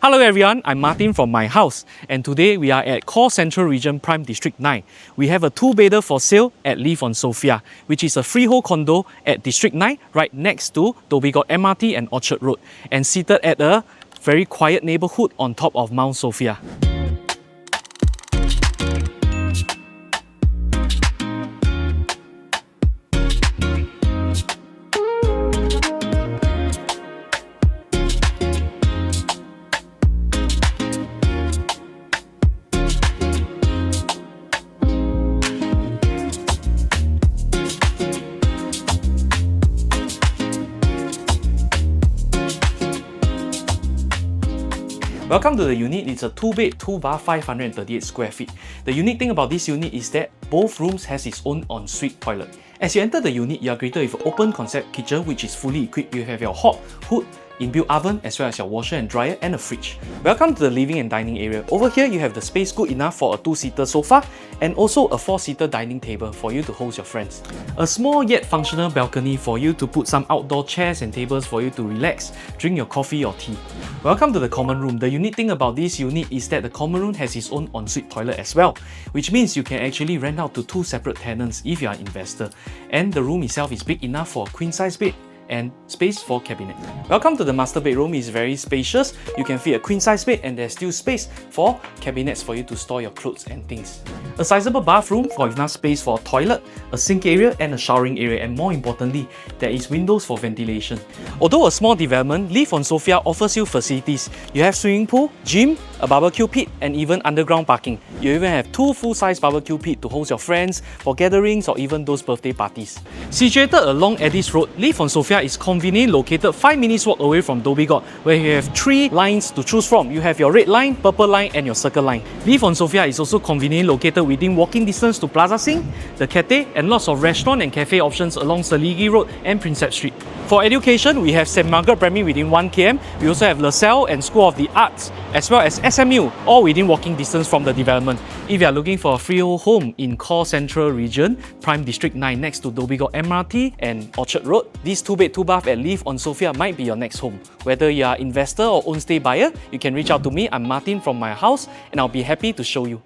Hello everyone, I'm Martin from my house, and today we are at Core Central Region Prime District 9. We have a two-bedder for sale at Mount Sophia, which is a freehold condo at District 9 right next to Dhoby Ghaut MRT and Orchard Road, and seated at a very quiet neighborhood on top of Mount Sophia. Welcome to the unit. It's a 2-bed, 2-bath, 538 square feet. The unique thing about this unit is that both rooms has its own ensuite toilet. As you enter the unit, you are greeted with an open concept kitchen which is fully equipped. You have your hob, hood, inbuilt oven, as well as your washer and dryer and a fridge. Welcome to the living and dining area. Over here, you have the space good enough for a 2-seater sofa and also a 4-seater dining table for you to host your friends. A small yet functional balcony for you to put some outdoor chairs and tables for you to relax, drink your coffee or tea. Welcome to the common room. The unique thing about this unit is that the common room has its own ensuite toilet as well, which means you can actually rent out to 2 separate tenants if you are an investor. And the room itself is big enough for a queen-size bed and space for cabinet. Welcome to the master bedroom. It's very spacious. You can fit a queen-size bed and there's still space for cabinets for you to store your clothes and things. A sizable bathroom for enough space for a toilet, a sink area and a showering area, and more importantly, there is windows for ventilation. Although a small development, Mount Sophia offers you facilities. You have swimming pool, gym, a barbecue pit and even underground parking. You even have 2 full-size barbecue pits to host your friends for gatherings or even those birthday parties. Situated along Addis Road, Mount Sophia is conveniently located 5 minutes walk away from Dhoby Ghaut, where you have 3 lines to choose from. You have your red line, purple line and your circle line. Mount Sophia is also conveniently located within walking distance to Plaza Sing, the Cathay and lots of restaurant and cafe options along Seligi Road and Prinsep Street. For education, we have St. Margaret Primary within 1 km. We also have LaSalle and School of the Arts, as well as SMU, all within walking distance from the development. If you are looking for a freehold home in Core Central Region, Prime District 9 next to Dhoby Ghaut MRT and Orchard Road, this 2-bed, 2-bath at Mount Sophia might be your next home. Whether you are investor or own stay buyer, you can reach out to me. I'm Martin from my house and I'll be happy to show you.